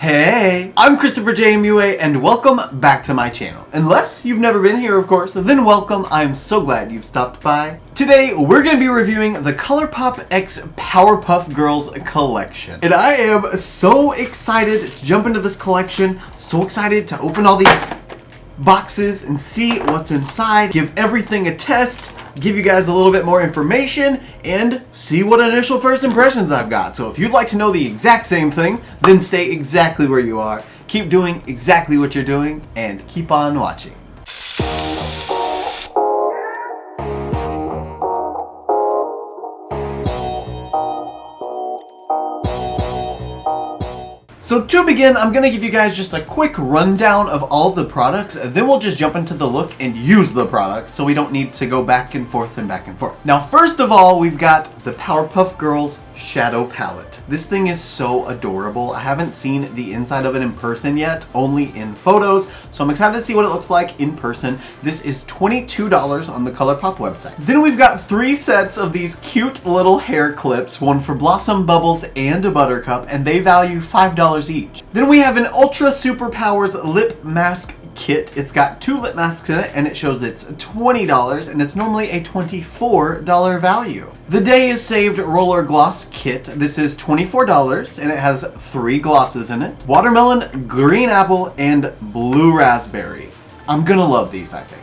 Hey, I'm ChristopherJMUA and welcome back to my channel. Unless you've never been here, of course, then welcome. I'm so glad you've stopped by. Today, we're going to be reviewing the Colourpop X Powerpuff Girls collection. And I am so excited to jump into this collection. So excited to open all these boxes and see what's inside, give everything a test, give you guys a little bit more information, and see what initial first impressions I've got. So if you'd like to know the exact same thing, then stay exactly where you are, keep doing exactly what you're doing, and keep on watching. So to begin, I'm going to give you guys just a quick rundown of all the products, then we'll just jump into the look and use the products so we don't need to go back and forth and back and forth. Now first of all, we've got the Powerpuff Girls Shadow Palette. This thing is so adorable. I haven't seen the inside of it in person yet, only in photos, so I'm excited to see what it looks like in person. This is $22 on the Colourpop website. Then we've got 3 sets of these cute little hair clips, one for Blossom, Bubbles, and a Buttercup, and they value $5 each. Then we have an Ultra Superpowers Lip Mask Kit. It's got 2 lip masks in it and it shows it's $20 and it's normally a $24 value. The Day is Saved Roller Gloss Kit. This is $24 and it has 3 glosses in it. Watermelon, Green Apple, and Blue Raspberry. I'm gonna love these, I think.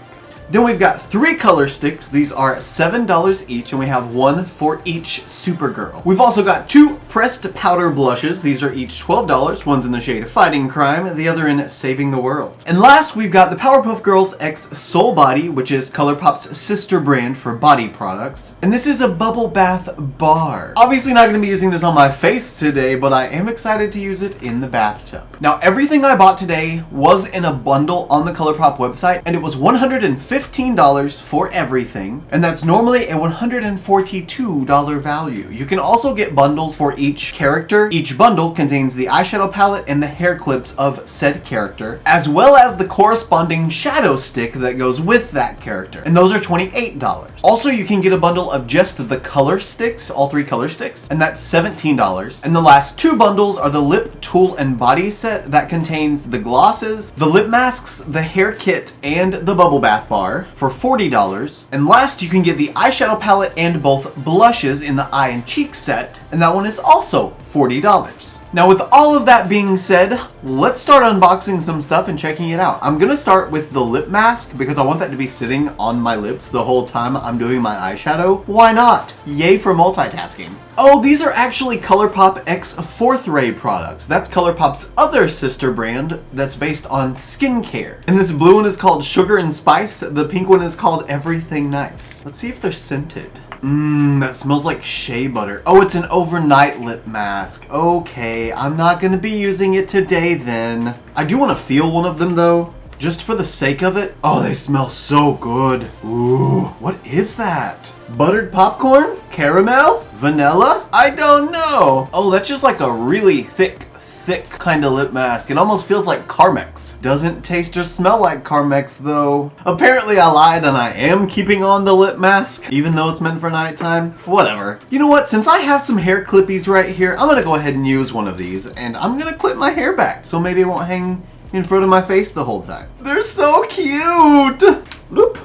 Then we've got 3 color sticks. These are $7 each, and we have 1 for each Supergirl. We've also got 2 pressed powder blushes. These are each $12. One's in the shade Fighting Crime, the other in Saving the World. And last, we've got the Powerpuff Girls X Soul Body, which is Colourpop's sister brand for body products. And this is a bubble bath bar. Obviously not going to be using this on my face today, but I am excited to use it in the bathtub. Now, everything I bought today was in a bundle on the Colourpop website, and it was $115 for everything, and that's normally a $142 value. You can also get bundles for each character. Each bundle contains the eyeshadow palette and the hair clips of said character, as well as the corresponding shadow stick that goes with that character, and those are $28. Also, you can get a bundle of just the color sticks, all 3 color sticks, and that's $17. And the last 2 bundles are the lip, tool, and body set that contains the glosses, the lip masks, the hair kit, and the bubble bath bar for $40. And last, you can get the eyeshadow palette and both blushes in the eye and cheek set, and that one is also $40. Now with all of that being said, let's start unboxing some stuff and checking it out. I'm gonna start with the lip mask because I want that to be sitting on my lips the whole time I'm doing my eyeshadow. Why not? Yay for multitasking. Oh, these are actually Colourpop X 4th Ray products. That's Colourpop's other sister brand that's based on skincare. And this blue one is called Sugar and Spice. The pink one is called Everything Nice. Let's see if they're scented. That smells like shea butter. Oh, it's an overnight lip mask. Okay, I'm not gonna be using it today then. I do want to feel one of them though, just for the sake of it. Oh, they smell so good. Ooh, what is that? Buttered popcorn? Caramel? Vanilla? I don't know. Oh, that's just like a really thick kind of lip mask. It almost feels like Carmex. Doesn't taste or smell like Carmex though. Apparently I lied and I am keeping on the lip mask, even though it's meant for nighttime. Whatever. You know what? Since I have some hair clippies right here, I'm gonna go ahead and use one of these, and I'm gonna clip my hair back so maybe it won't hang in front of my face the whole time. They're so cute! Loop.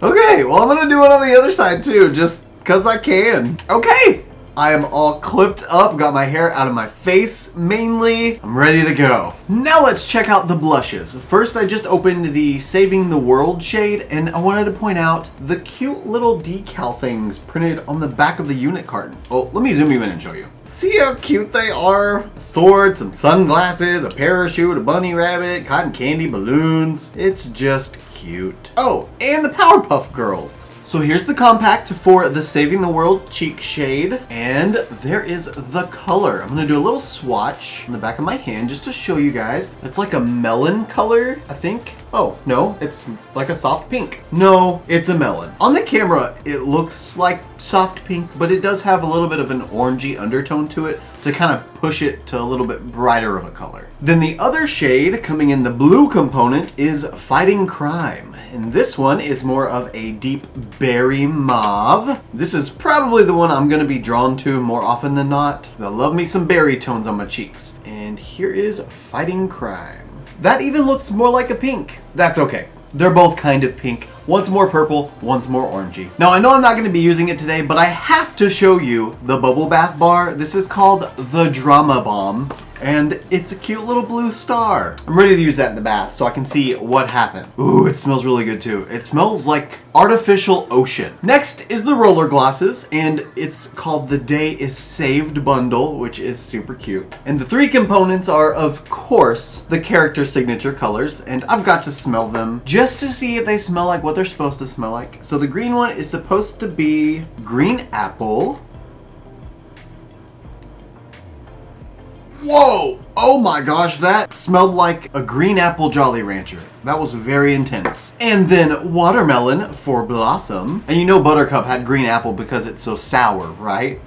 Okay, well I'm gonna do it on the other side too, just cause I can. Okay! I am all clipped up, got my hair out of my face mainly. I'm ready to go. Now let's check out the blushes. First, I just opened the Saving the World shade, and I wanted to point out the cute little decal things printed on the back of the unit carton. Oh, let me zoom you in and show you. See how cute they are? A sword, some sunglasses, a parachute, a bunny rabbit, cotton candy, balloons. It's just cute. Oh, and the Powerpuff Girls. So here's the compact for the Saving the World cheek shade, and there is the color. I'm gonna do a little swatch on the back of my hand just to show you guys. It's like a melon color, I think. Oh, no, it's like a soft pink. No, it's a melon. On the camera, it looks like soft pink, but it does have a little bit of an orangey undertone to it to kind of push it to a little bit brighter of a color. Then the other shade coming in the blue component is Fighting Crime. And this one is more of a deep berry mauve. This is probably the one I'm gonna be drawn to more often than not. I love me some berry tones on my cheeks. And here is Fighting Crime. That even looks more like a pink. That's okay. They're both kind of pink. One's more purple, one's more orangey. Now I know I'm not going to be using it today, but I have to show you the bubble bath bar. This is called the Drama Bomb, and it's a cute little blue star. I'm ready to use that in the bath so I can see what happened. Ooh, it smells really good too. It smells like artificial ocean. Next is the roller glosses, and it's called the Day is Saved bundle, which is super cute. And the three components are, of course, the character signature colors, and I've got to smell them just to see if they smell like what they're supposed to smell like. So the green one is supposed to be green apple. Whoa! Oh my gosh, that smelled like a green apple Jolly Rancher. That was very intense. And then watermelon for Blossom. And you know Buttercup had green apple because it's so sour, right?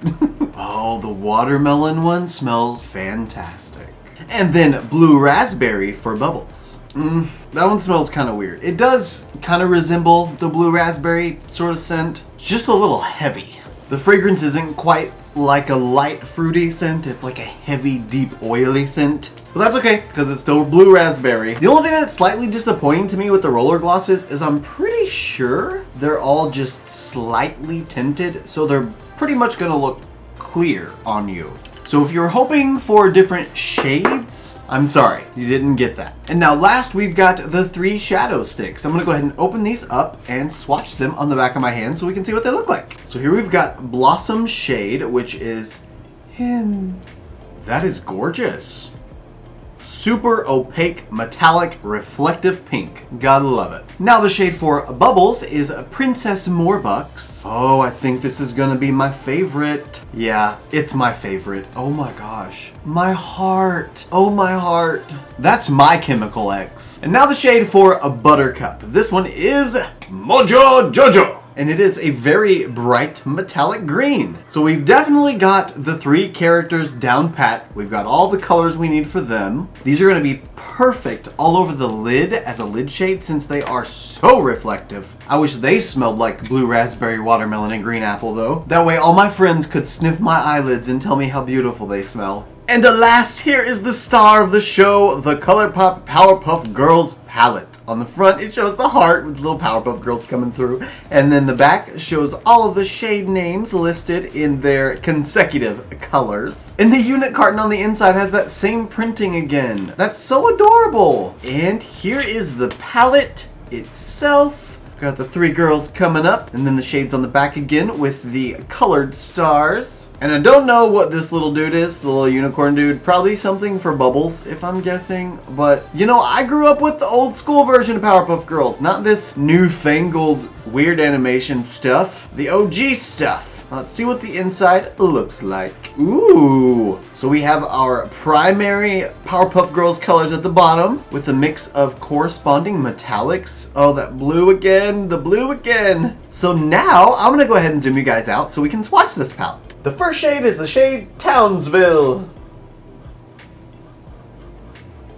Oh, the watermelon one smells fantastic. And then blue raspberry for Bubbles. That one smells kind of weird. It does kind of resemble the blue raspberry sort of scent. It's just a little heavy. The fragrance isn't quite like a light fruity scent. It's like a heavy, deep, oily scent. But that's okay, because it's still blue raspberry. The only thing that's slightly disappointing to me with the roller glosses is I'm pretty sure they're all just slightly tinted, so they're pretty much gonna look clear on you. So if you're hoping for different shades, I'm sorry, you didn't get that. And now last, we've got the 3 shadow sticks. I'm gonna go ahead and open these up and swatch them on the back of my hand so we can see what they look like. So here we've got Blossom Shade, which is him. That is gorgeous. Super opaque, metallic, reflective pink. Gotta love it. Now the shade for Bubbles is Princess Morbucks. Oh, I think this is gonna be my favorite. Yeah, it's my favorite. Oh my gosh. My heart. Oh my heart. That's My Chemical X. And now the shade for a Buttercup. This one is Mojo Jojo. And it is a very bright metallic green. So we've definitely got the 3 characters down pat. We've got all the colors we need for them. These are going to be perfect all over the lid as a lid shade since they are so reflective. I wish they smelled like blue raspberry, watermelon, and green apple though. That way all my friends could sniff my eyelids and tell me how beautiful they smell. And alas, here is the star of the show, the Colourpop Powerpuff Girls palette. On the front, it shows the heart with little Powerpuff Girls coming through. And then the back shows all of the shade names listed in their consecutive colors. And the unit carton on the inside has that same printing again. That's so adorable. And here is the palette itself. Got the 3 girls coming up, and then the shades on the back again with the colored stars. And I don't know what this little dude is, the little unicorn dude. Probably something for Bubbles, if I'm guessing. But, you know, I grew up with the old school version of Powerpuff Girls, not this newfangled weird animation stuff. The OG stuff. Let's see what the inside looks like. Ooh! So we have our primary Powerpuff Girls colors at the bottom with a mix of corresponding metallics. Oh, that blue again, the blue again. So now I'm gonna go ahead and zoom you guys out so we can swatch this palette. The first shade is the shade Townsville.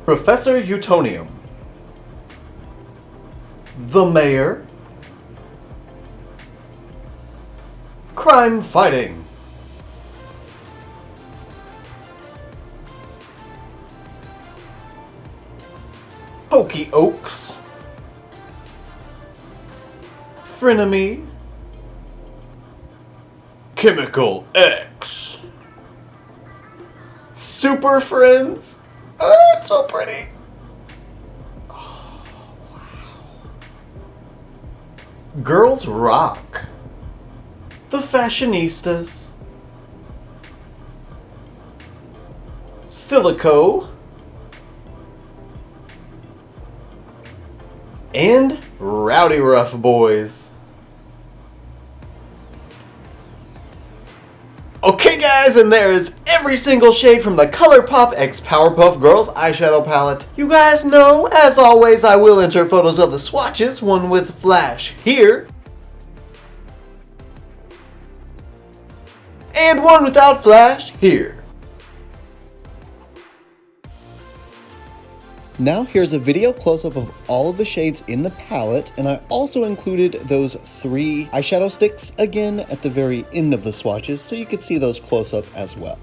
Professor Utonium. The Mayor. Crime Fighting. Pokey Oaks. Frenemy. Chemical X. Super Friends. Oh, it's so pretty. Oh, wow. Girls Rock. The Fashionistas. Silico. And Rowdy Rough Boys. Okay guys, guys, and there is every single shade from the Colourpop x Powerpuff Girls eyeshadow palette. You guys know, as always, I will insert photos of the swatches, one with flash here, and one without flash here. Now here's a video close-up of all of the shades in the palette, and I also included those 3 eyeshadow sticks again at the very end of the swatches so you could see those close-up as well.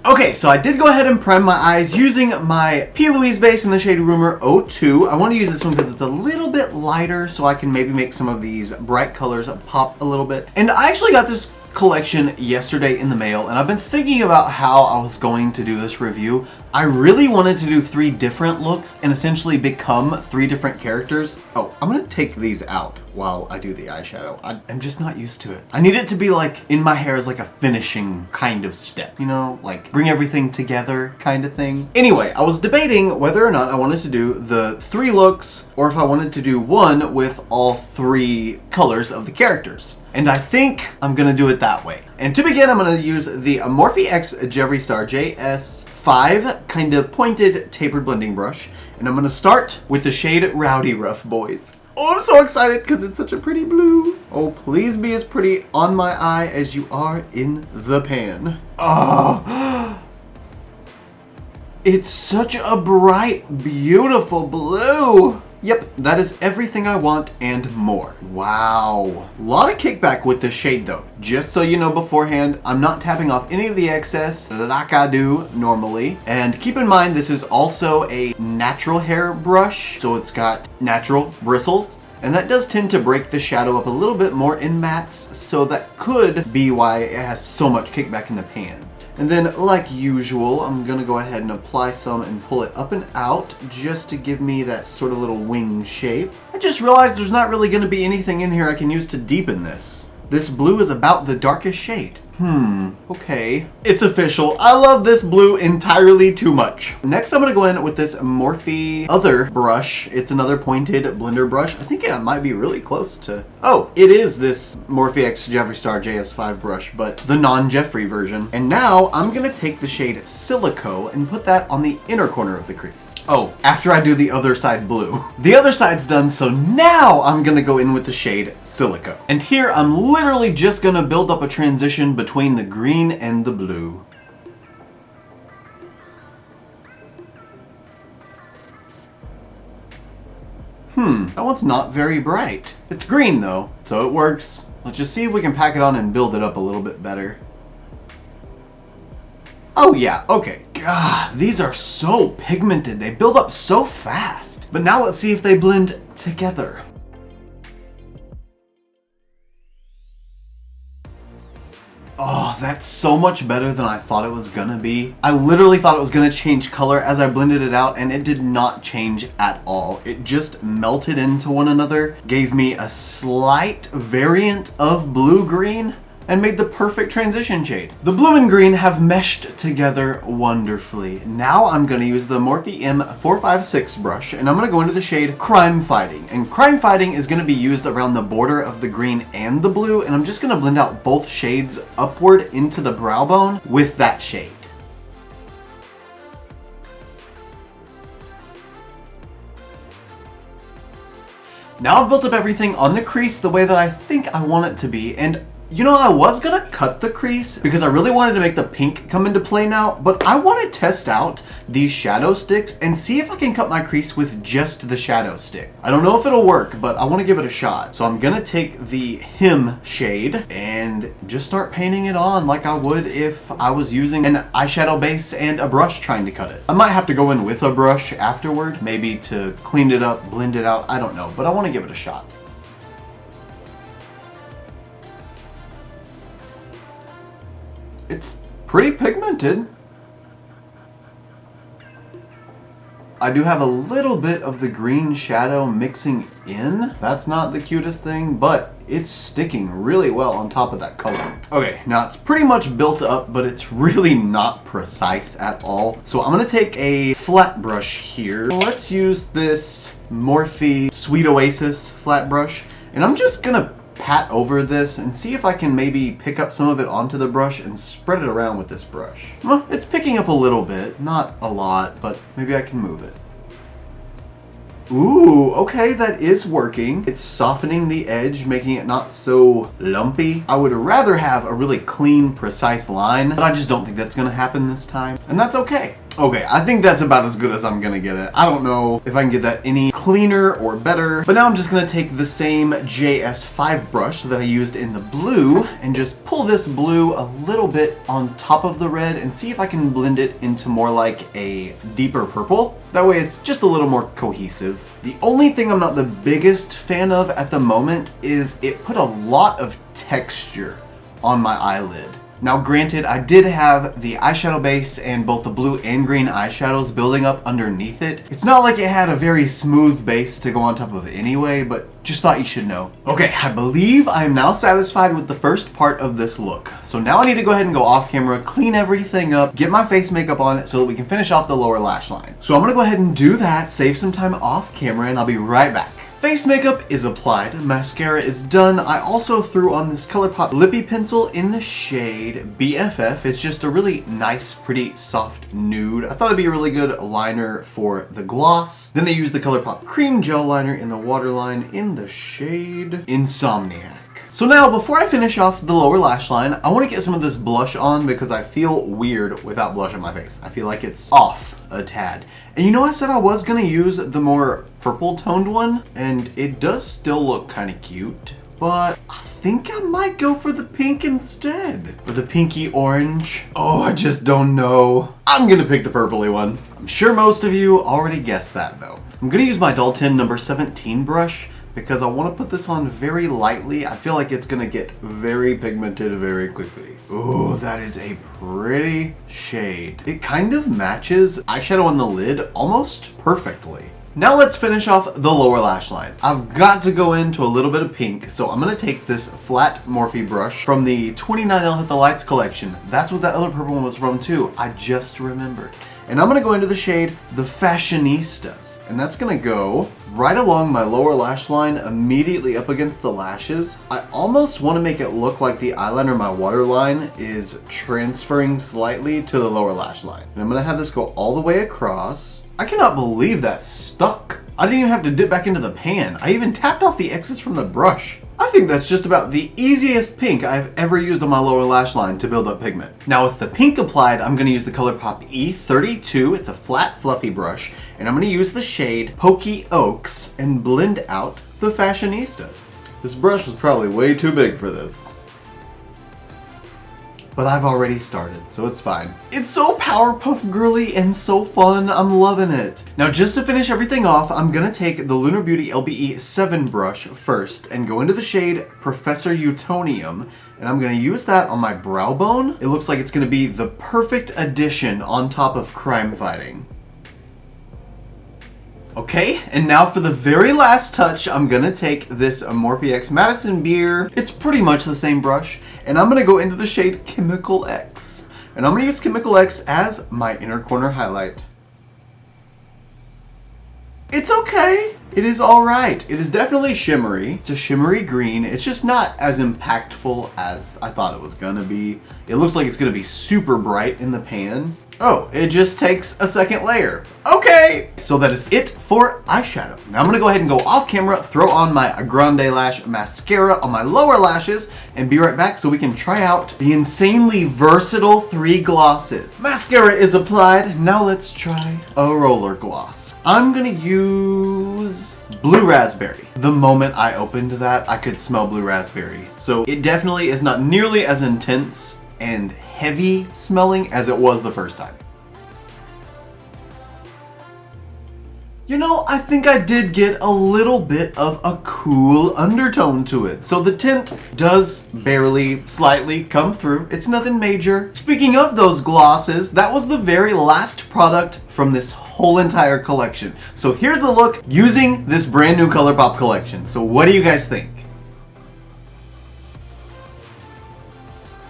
Okay, so I did go ahead and prime my eyes using my P. Louise base in the shade Rumor 02. I want to use this one because it's a little bit lighter, so I can maybe make some of these bright colors pop a little bit. And I actually got this collection yesterday in the mail, and I've been thinking about how I was going to do this review. I really wanted to do 3 different looks and essentially become 3 different characters. Oh, I'm gonna take these out while I do the eyeshadow. I'm just not used to it. I need it to be like, in my hair as like a finishing kind of step, you know, like bring everything together kind of thing. Anyway, I was debating whether or not I wanted to do the 3 looks or if I wanted to do one with all 3 colors of the characters. And I think I'm gonna do it that way. And to begin, I'm gonna use the Morphe X Jeffree Star JS5 kind of pointed tapered blending brush. And I'm gonna start with the shade Rowdy Rough Boys. Oh, I'm so excited because it's such a pretty blue. Oh, please be as pretty on my eye as you are in the pan. Oh, it's such a bright, beautiful blue. Yep, that is everything I want and more. Wow. A lot of kickback with this shade though. Just so you know beforehand, I'm not tapping off any of the excess like I do normally. And keep in mind, this is also a natural hair brush, so it's got natural bristles. And that does tend to break the shadow up a little bit more in mattes, so that could be why it has so much kickback in the pan. And then, like usual, I'm gonna go ahead and apply some and pull it up and out just to give me that sort of little wing shape. I just realized there's not really gonna be anything in here I can use to deepen this. This blue is about the darkest shade. Okay. It's official. I love this blue entirely too much. Next, I'm gonna go in with this Morphe other brush. It's another pointed blender brush. I think it might be really close to... Oh, it is this Morphe X Jeffree Star JS5 brush, but the non-Jeffree version. And now I'm gonna take the shade Silico and put that on the inner corner of the crease. Oh, after I do the other side blue. The other side's done, so now I'm gonna go in with the shade Silico. And here I'm literally just gonna build up a transition between the green and the blue. That one's not very bright. It's green though, so it works. Let's just see if we can pack it on and build it up a little bit better. Oh yeah, okay. God, these are so pigmented. They build up so fast. But now let's see if they blend together. Oh, that's so much better than I thought it was gonna be. I literally thought it was gonna change color as I blended it out, and it did not change at all. It just melted into one another, gave me a slight variant of blue-green, and made the perfect transition shade. The blue and green have meshed together wonderfully. Now I'm gonna use the Morphe M456 brush, and I'm gonna go into the shade Crime Fighting. And Crime Fighting is gonna be used around the border of the green and the blue, and I'm just gonna blend out both shades upward into the brow bone with that shade. Now I've built up everything on the crease the way that I think I want it to be, and you know, I was gonna cut the crease because I really wanted to make the pink come into play now, but I want to test out these shadow sticks and see if I can cut my crease with just the shadow stick. I don't know if it'll work, but I want to give it a shot. So I'm gonna take the Him shade and just start painting it on like I would if I was using an eyeshadow base and a brush trying to cut it. I might have to go in with a brush afterward, maybe to clean it up, blend it out, I don't know, but I want to give it a shot. It's pretty pigmented. I do have a little bit of the green shadow mixing in. That's not the cutest thing, but it's sticking really well on top of that color. Okay, now it's pretty much built up, but it's really not precise at all. So I'm gonna take a flat brush here. Let's use this Morphe Sweet Oasis flat brush, and I'm just gonna pat over this and see if I can maybe pick up some of it onto the brush and spread it around with this brush. Well, it's picking up a little bit, not a lot, but maybe I can move it. Ooh, okay, that is working. It's softening the edge, making it not so lumpy. I would rather have a really clean, precise line, but I just don't think that's gonna happen this time, and that's okay. Okay, I think that's about as good as I'm gonna get it. I don't know if I can get that any cleaner or better, but now I'm just gonna take the same JS5 brush that I used in the blue and just pull this blue a little bit on top of the red and see if I can blend it into more like a deeper purple. That way it's just a little more cohesive. The only thing I'm not the biggest fan of at the moment is it put a lot of texture on my eyelid. Now granted, I did have the eyeshadow base and both the blue and green eyeshadows building up underneath it. It's not like it had a very smooth base to go on top of anyway, but just thought you should know. Okay, I believe I am now satisfied with the first part of this look. So now I need to go ahead and go off camera, clean everything up, get my face makeup on so that we can finish off the lower lash line. So I'm gonna go ahead and do that, save some time off camera, and I'll be right back. Face makeup is applied, mascara is done. I also threw on this Colourpop lippy pencil in the shade BFF. It's just a really nice, pretty soft nude. I thought it'd be a really good liner for the gloss. Then I used the Colourpop cream gel liner in the waterline in the shade Insomniac. So now, before I finish off the lower lash line, I want to get some of this blush on because I feel weird without blush on my face. I feel like it's off a tad. And you know, I said I was going to use the more purple toned one, and it does still look kind of cute, but I think I might go for the pink instead. Or the pinky orange. Oh, I just don't know. I'm going to pick the purpley one. I'm sure most of you already guessed that though. I'm going to use my Dalton number 17 brush, because I want to put this on very lightly. I feel like it's gonna get very pigmented very quickly. Ooh, that is a pretty shade. It kind of matches eyeshadow on the lid almost perfectly. Now let's finish off the lower lash line. I've got to go into a little bit of pink, so I'm gonna take this flat Morphe brush from the 29L Hit the Lights collection. That's what that other purple one was from too. I just remembered. And I'm gonna go into the shade The Fashionistas, and that's gonna go right along my lower lash line, immediately up against the lashes. I almost want to make it look like the eyeliner in my waterline is transferring slightly to the lower lash line. And I'm gonna have this go all the way across. I cannot believe that stuck. I didn't even have to dip back into the pan. I even tapped off the excess from the brush. I think that's just about the easiest pink I've ever used on my lower lash line to build up pigment. Now with the pink applied, I'm going to use the Colourpop E32. It's a flat, fluffy brush, and I'm going to use the shade Pokey Oaks and blend out the Fashionistas. This brush was probably way too big for this, but I've already started, so it's fine. It's so Powerpuff girly and so fun. I'm loving it. Now, just to finish everything off, I'm gonna take the Lunar Beauty LBE 7 brush first and go into the shade Professor Utonium, and I'm gonna use that on my brow bone. It looks like it's gonna be the perfect addition on top of crime fighting. Okay, and now for the very last touch, I'm gonna take this Morphe X Madison Beer. It's pretty much the same brush, and I'm gonna go into the shade Chemical X. And I'm gonna use Chemical X as my inner corner highlight. It's okay. It is alright. It is definitely shimmery. It's a shimmery green. It's just not as impactful as I thought it was gonna be. It looks like it's gonna be super bright in the pan. Oh, it just takes a second layer. Okay! So that is it for eyeshadow. Now I'm gonna go ahead and go off camera, throw on my Grande Lash mascara on my lower lashes, and be right back so we can try out the insanely versatile 3 glosses. Mascara is applied, now let's try a roller gloss. I'm gonna use Blue Raspberry. The moment I opened that, I could smell Blue Raspberry. So it definitely is not nearly as intense and heavy smelling as it was the first time. You know, I think I did get a little bit of a cool undertone to it. So the tint does barely, slightly come through. It's nothing major. Speaking of those glosses, that was the very last product from this whole entire collection. So here's the look using this brand new Colourpop collection. So what do you guys think?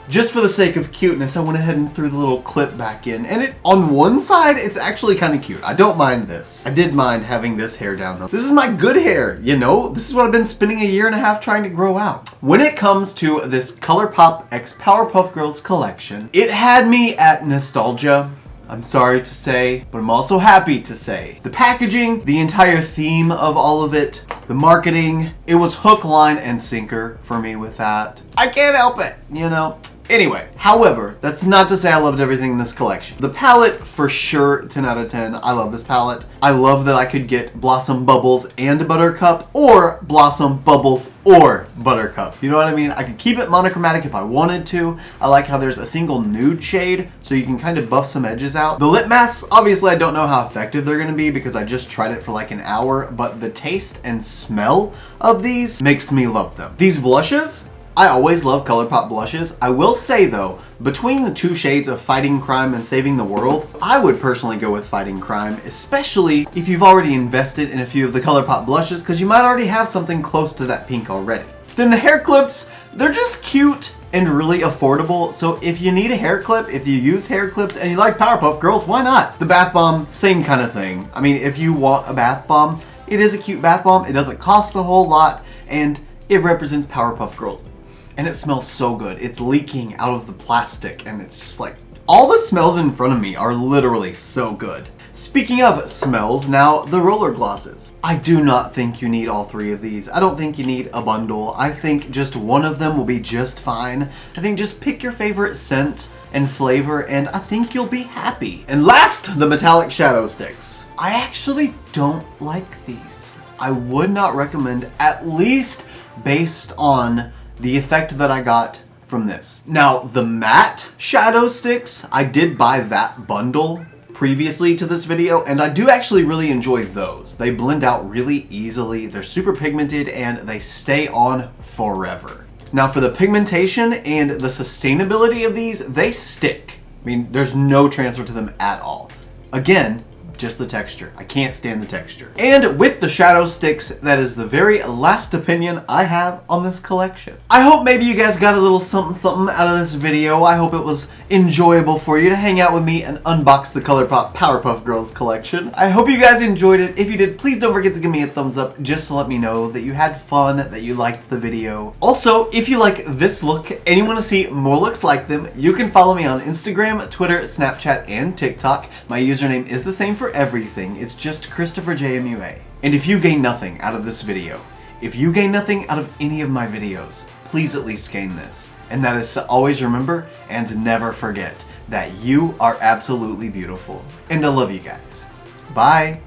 Just for the sake of cuteness, I went ahead and threw the little clip back in. And it, on one side, it's actually kind of cute. I don't mind this. I did mind having this hair down though. This is my good hair, you know? This is what I've been spending a year and a half trying to grow out. When it comes to this Colourpop x Powerpuff Girls collection, it had me at nostalgia. I'm sorry to say, but I'm also happy to say. The packaging, the entire theme of all of it, the marketing, it was hook, line, and sinker for me with that. I can't help it, you know? Anyway, however, that's not to say I loved everything in this collection. The palette, for sure, 10 out of 10. I love this palette. I love that I could get Blossom Bubbles and Buttercup, or Blossom Bubbles or Buttercup. You know what I mean? I could keep it monochromatic if I wanted to. I like how there's a single nude shade, so you can kind of buff some edges out. The lip masks, obviously I don't know how effective they're gonna be because I just tried it for like an hour, but the taste and smell of these makes me love them. These blushes, I always love Colourpop blushes. I will say though, between the two shades of Fighting Crime and Saving the World, I would personally go with Fighting Crime, especially if you've already invested in a few of the Colourpop blushes, because you might already have something close to that pink already. Then the hair clips, they're just cute and really affordable, so if you need a hair clip, if you use hair clips and you like Powerpuff Girls, why not? The bath bomb, same kind of thing. I mean, if you want a bath bomb, it is a cute bath bomb, it doesn't cost a whole lot, and it represents Powerpuff Girls. And it smells so good. It's leaking out of the plastic and it's just like, all the smells in front of me are literally so good. Speaking of smells, now the roller glosses. I do not think you need all three of these. I don't think you need a bundle. I think just one of them will be just fine. I think just pick your favorite scent and flavor and I think you'll be happy. And last, the metallic shadow sticks. I actually don't like these. I would not recommend, at least based on the effect that I got from this. Now, the matte shadow sticks, I did buy that bundle previously to this video, and I do actually really enjoy those. They blend out really easily, they're super pigmented, and they stay on forever. Now, for the pigmentation and the sustainability of these, they stick. I mean, there's no transfer to them at all. Again, just the texture. I can't stand the texture. And with the shadow sticks, that is the very last opinion I have on this collection. I hope maybe you guys got a little something out of this video. I hope it was enjoyable for you to hang out with me and unbox the Colourpop Powerpuff Girls collection. I hope you guys enjoyed it. If you did, please don't forget to give me a thumbs up just to let me know that you had fun, that you liked the video. Also, if you like this look and you want to see more looks like them, you can follow me on Instagram, Twitter, Snapchat, and TikTok. My username is the same for everything. It's just ChristopherJMUA. And if you gain nothing out of this video, if you gain nothing out of any of my videos, please at least gain this. And that is to always remember and never forget that you are absolutely beautiful. And I love you guys. Bye.